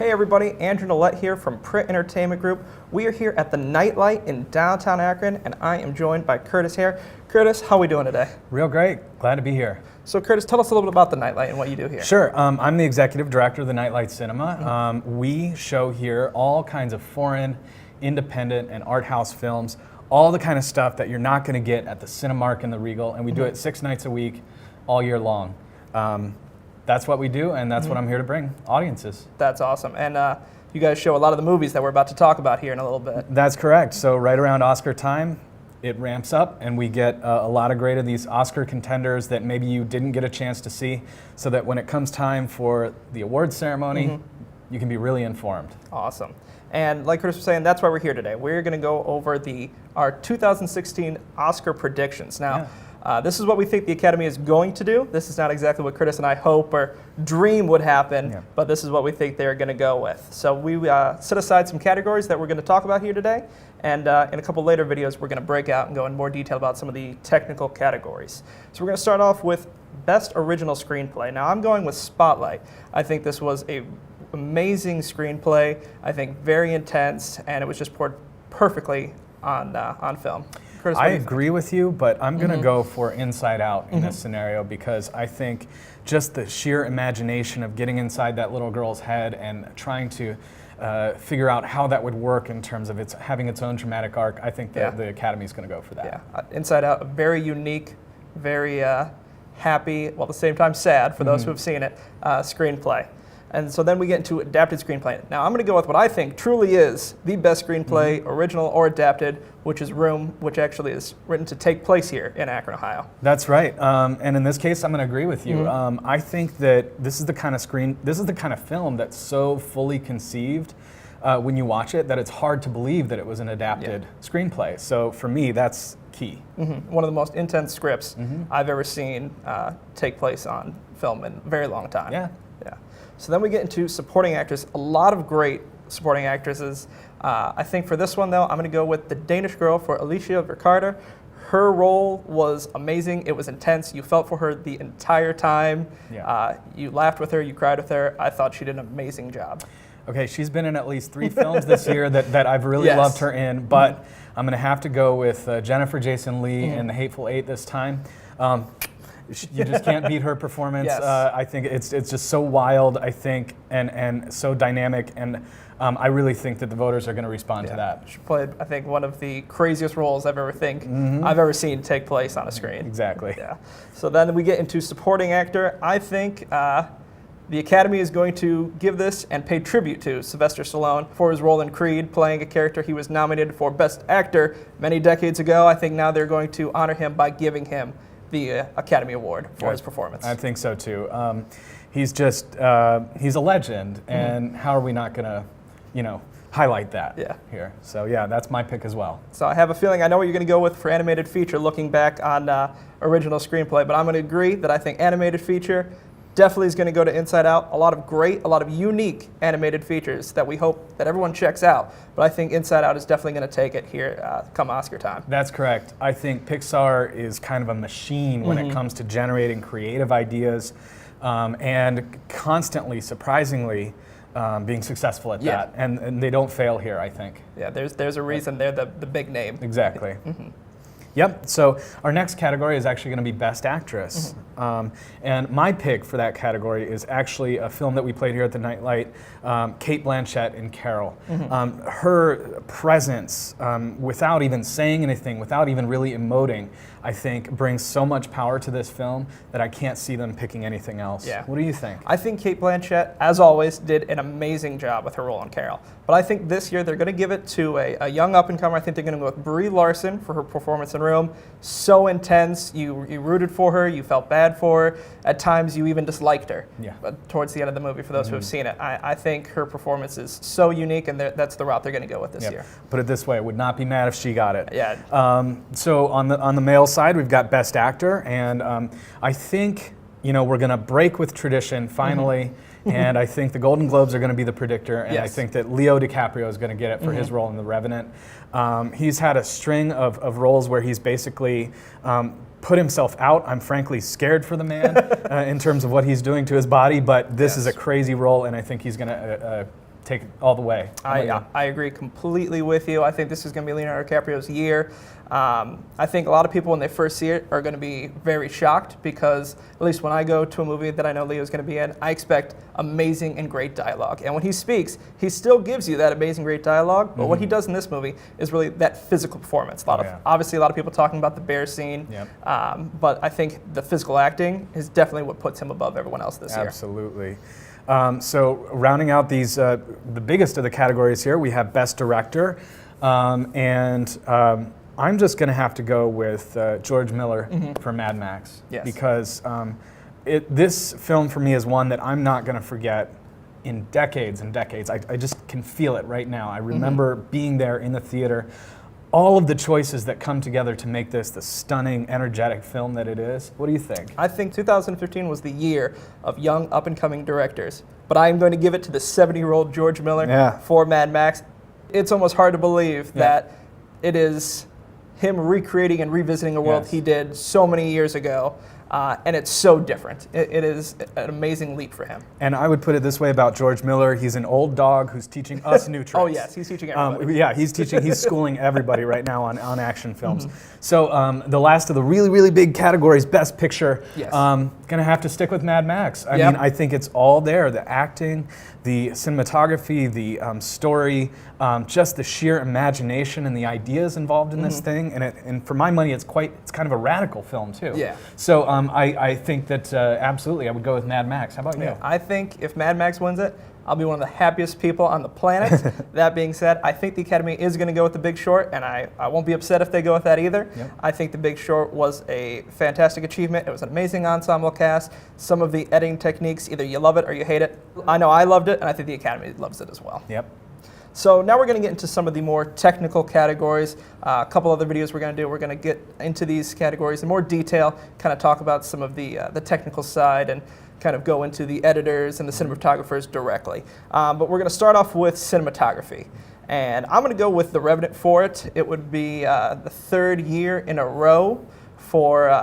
Hey everybody, Andrew Nalette here from Pritt Entertainment Group. We are here at the Nightlight in downtown Akron, and I am joined by Kurtiss Hare. Kurtiss, how are we doing today? Real great. Glad to be here. So Kurtiss, tell us a little bit about the Nightlight and what you do here. Sure. I'm the executive director of the Nightlight Cinema. We show here all kinds of foreign, independent, and art house films, all the kind of stuff that you're not going to get at the Cinemark and the Regal, and we do it 6 nights a week, all year long. That's what we do, and that's what I'm here to bring audiences. That's awesome. And you guys show a lot of the movies that we're about to talk about here in a little bit. That's correct. So right around Oscar time, it ramps up, and we get a lot of great of these Oscar contenders that maybe you didn't get a chance to see, so that when it comes time for the awards ceremony, you can be really informed. Awesome. And like Kurtiss was saying, that's why we're here today. We're going to go over our 2016 Oscar predictions. Now, this is what we think the Academy is going to do. This is not exactly what Kurtiss and I hope or dream would happen, but this is what we think they're going to go with. So we set aside some categories that we're going to talk about here today, and in a couple later videos we're going to break out and go in more detail about some of the technical categories. So we're going to start off with Best Original Screenplay. Now I'm going with Spotlight. I think this was a amazing screenplay, I think very intense, and it was just poured perfectly on film. Kurtiss, I agree with you, but I'm going to go for Inside Out in this scenario, because I think just the sheer imagination of getting inside that little girl's head and trying to figure out how that would work in terms of having its own dramatic arc, I think that the Academy is going to go for that. Yeah, Inside Out, a very unique, very happy, while at the same time sad for those who have seen it, screenplay. And so then we get into adapted screenplay. Now I'm going to go with what I think truly is the best screenplay, original or adapted, which is Room, which actually is written to take place here in Akron, Ohio. That's right. And in this case, I'm going to agree with you. I think that this is the kind of film that's so fully conceived when you watch it that it's hard to believe that it was an adapted screenplay. So for me, that's key. One of the most intense scripts I've ever seen take place on film in a very long time. Yeah. So then we get into supporting actors. A lot of great supporting actresses. I think for this one, though, I'm going to go with the Danish Girl for Alicia Vikander. Her role was amazing. It was intense. You felt for her the entire time. You laughed with her. You cried with her. I thought she did an amazing job. Okay, she's been in at least 3 films this year that I've really loved her in, but I'm going to have to go with Jennifer Jason Leigh in The Hateful Eight this time. You just can't beat her performance. I think it's just so wild, I think, and so dynamic, and I really think that the voters are going to respond to that. She played, I think, one of the craziest roles I've ever seen take place on a screen. Exactly. Yeah. So then we get into supporting actor. I think the Academy is going to give this and pay tribute to Sylvester Stallone for his role in Creed, playing a character he was nominated for Best Actor many decades ago. I think now they're going to honor him by giving him the Academy Award for his performance. I think so too. He's a legend, and how are we not going to, highlight that here? So yeah, that's my pick as well. So I have a feeling I know what you're going to go with for animated feature, looking back on original screenplay, but I'm going to agree that I think animated feature definitely is going to go to Inside Out. A lot of unique animated features that we hope that everyone checks out. But I think Inside Out is definitely going to take it here come Oscar time. That's correct. I think Pixar is kind of a machine when it comes to generating creative ideas and constantly, surprisingly, being successful at that. And they don't fail here, I think. Yeah, there's a reason they're the big name. Exactly. Yep, so our next category is actually going to be Best Actress. And my pick for that category is actually a film that we played here at the Nightlight, Cate Blanchett in Carol. Her presence, without even saying anything, without even really emoting, I think brings so much power to this film that I can't see them picking anything else. Yeah. What do you think? I think Cate Blanchett, as always, did an amazing job with her role in Carol. But I think this year they're going to give it to a young up-and-comer. I think they're going to go with Brie Larson for her performance in Room. So intense. You rooted for her. You felt bad for her. At times, you even disliked her. But towards the end of the movie, for those who have seen it, I think her performance is so unique, and that's the route they're going to go with this year. Put it this way, I would not be mad if she got it. Yeah. So on the male side, we've got Best Actor, and I think we're going to break with tradition finally. And I think the Golden Globes are going to be the predictor, and I think that Leo DiCaprio is going to get it for his role in The Revenant. He's had a string of roles where he's basically put himself out. I'm frankly scared for the man in terms of what he's doing to his body, but this is a crazy role, and I think he's going to take it all the way. How about you? I agree completely with you. I think this is going to be Leonardo DiCaprio's year. I think a lot of people, when they first see it, are going to be very shocked because, at least when I go to a movie that I know Leo's going to be in, I expect amazing and great dialogue. And when he speaks, he still gives you that amazing, great dialogue. But what he does in this movie is really that physical performance. Obviously, a lot of people talking about the bear scene. But I think the physical acting is definitely what puts him above everyone else this year. Absolutely. So rounding out these, the biggest of the categories here, we have Best Director. I'm just going to have to go with George Miller for Mad Max. Because this film for me is one that I'm not going to forget in decades and decades. I just can feel it right now. I remember being there in the theater. All of the choices that come together to make this the stunning, energetic film that it is. What do you think? I think 2015 was the year of young, up-and-coming directors. But I am going to give it to the 70-year-old George Miller for Mad Max. It's almost hard to believe that it is him recreating and revisiting a world he did so many years ago. And it's so different. It is an amazing leap for him. And I would put it this way about George Miller. He's an old dog who's teaching us new tricks. Oh, yes, he's teaching everybody. He's schooling everybody right now on action films. So the last of the really, really big categories, Best Picture, gonna have to stick with Mad Max. I mean, I think it's all there. The acting, the cinematography, the story, just the sheer imagination and the ideas involved in this thing. And for my money, it's kind of a radical film too. So I think that absolutely I would go with Mad Max. How about you? I think if Mad Max wins it, I'll be one of the happiest people on the planet. That being said, I think the Academy is going to go with The Big Short, and I won't be upset if they go with that either. I think The Big Short was a fantastic achievement. It was an amazing ensemble cast. Some of the editing techniques, either you love it or you hate it. I know I loved it, and I think the Academy loves it as well. So now we're going to get into some of the more technical categories. A couple other videos we're going to do. We're going to get into these categories in more detail, kind of talk about some of the technical side and kind of go into the editors and the cinematographers directly. But we're going to start off with cinematography. And I'm going to go with The Revenant for it. It would be the third year in a row for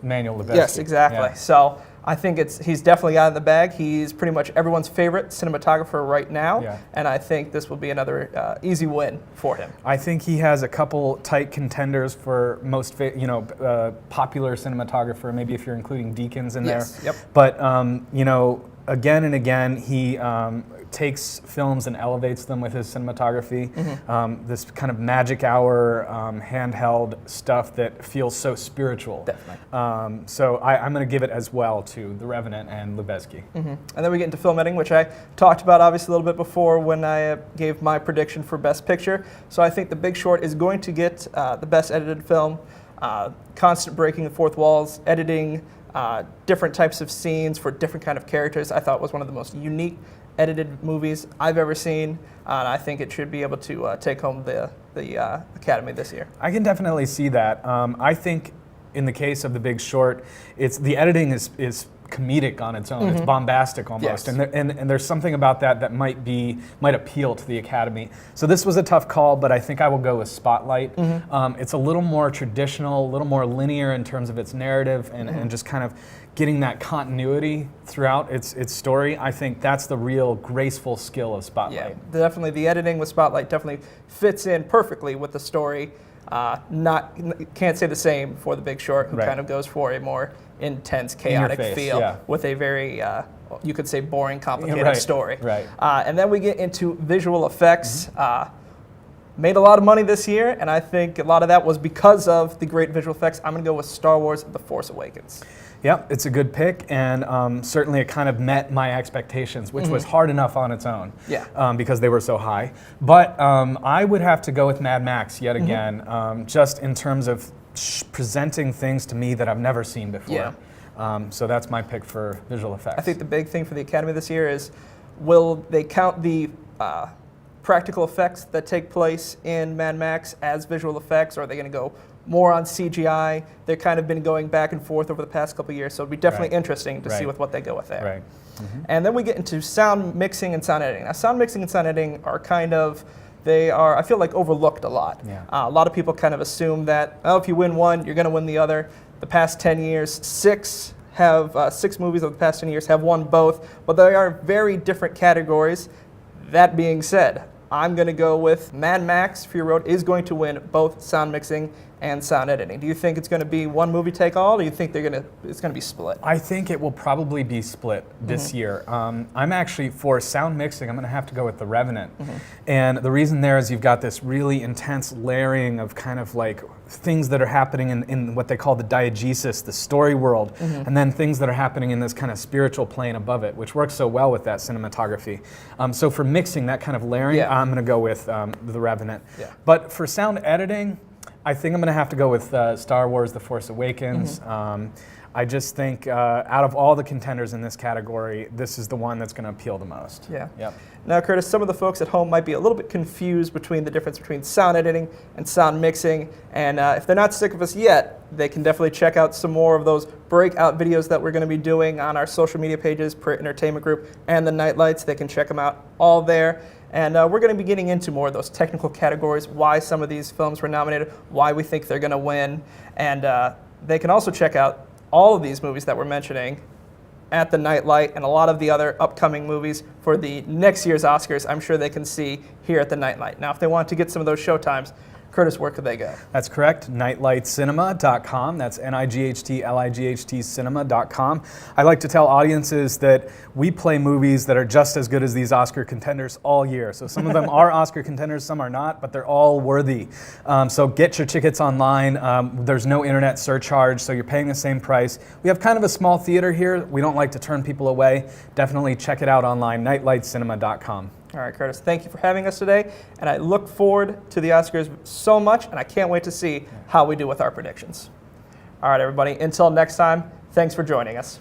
Emmanuel Lubezki. Yes, exactly. So I think he's definitely got it in the bag. He's pretty much everyone's favorite cinematographer right now, and I think this will be another easy win for him. I think he has a couple tight contenders for most popular cinematographer, maybe if you're including Deakins in there. But again and again, he takes films and elevates them with his cinematography. This kind of magic hour, handheld stuff that feels so spiritual. Definitely. So I'm going to give it as well to The Revenant and Lubezki. And then we get into film editing, which I talked about obviously a little bit before when I gave my prediction for Best Picture. So I think The Big Short is going to get the best edited film. Constant breaking the fourth walls, editing, different types of scenes for different kind of characters. I thought it was one of the most unique edited movies I've ever seen, and I think it should be able to take home the Academy this year. I can definitely see that. I think in the case of The Big Short, the editing is comedic on its own. It's bombastic almost, and there's something about that might appeal to the Academy. So this was a tough call, but I think I will go with Spotlight. It's a little more traditional, a little more linear in terms of its narrative, and just kind of getting that continuity throughout its story. I think that's the real graceful skill of Spotlight. Definitely. The editing with Spotlight definitely fits in perfectly with the story. Can't say the same for The Big Short, who kind of goes for a more intense, chaotic feel with a very, you could say, boring, complicated story. And then we get into visual effects. Made a lot of money this year, and I think a lot of that was because of the great visual effects. I'm going to go with Star Wars: The Force Awakens. Yep, it's a good pick, and certainly it kind of met my expectations, which was hard enough on its own, because they were so high. But I would have to go with Mad Max yet again, just in terms of presenting things to me that I've never seen before. So that's my pick for visual effects. I think the big thing for the Academy this year is, will they count the practical effects that take place in Mad Max as visual effects, or are they going to go more on CGI? They've kind of been going back and forth over the past couple of years, so it'll be definitely interesting to see with what they go with there. And then we get into sound mixing and sound editing. Now, sound mixing and sound editing are I feel like, overlooked a lot. A lot of people kind of assume that, if you win one, you're going to win the other. The past 10 years, six movies of the past 10 years have won both, but they are very different categories, That being said, I'm going to go with Mad Max Fury Road is going to win both sound mixing and sound editing. Do you think it's going to be one movie take all, or do you think it's going to be split? I think it will probably be split this year. I'm actually, for sound mixing, I'm going to have to go with The Revenant. And the reason there is you've got this really intense layering of kind of like things that are happening in what they call the diegesis, the story world, and then things that are happening in this kind of spiritual plane above it, which works so well with that cinematography. So for mixing that kind of layering, I'm going to go with The Revenant. But for sound editing, I think I'm going to have to go with Star Wars The Force Awakens. I just think out of all the contenders in this category, this is the one that's going to appeal the most. Yep. Now, Kurtiss, some of the folks at home might be a little bit confused between the difference between sound editing and sound mixing. And if they're not sick of us yet, they can definitely check out some more of those breakout videos that we're going to be doing on our social media pages, Pritt Entertainment Group, and the Nightlights. They can check them out all there. And we're going to be getting into more of those technical categories, why some of these films were nominated, why we think they're going to win. And they can also check out all of these movies that we're mentioning at the Nightlight and a lot of the other upcoming movies for the next year's Oscars. I'm sure they can see here at the Nightlight. Now, if they want to get some of those showtimes, Kurtiss, where could they go? That's correct, nightlightcinema.com. That's Nightlight cinema.com. I like to tell audiences that we play movies that are just as good as these Oscar contenders all year. So some of them are Oscar contenders, some are not, but they're all worthy. So get your tickets online. There's no internet surcharge, so you're paying the same price. We have kind of a small theater here. We don't like to turn people away. Definitely check it out online, nightlightcinema.com. All right, Kurtiss, thank you for having us today, and I look forward to the Oscars so much, and I can't wait to see how we do with our predictions. All right, everybody, until next time, thanks for joining us.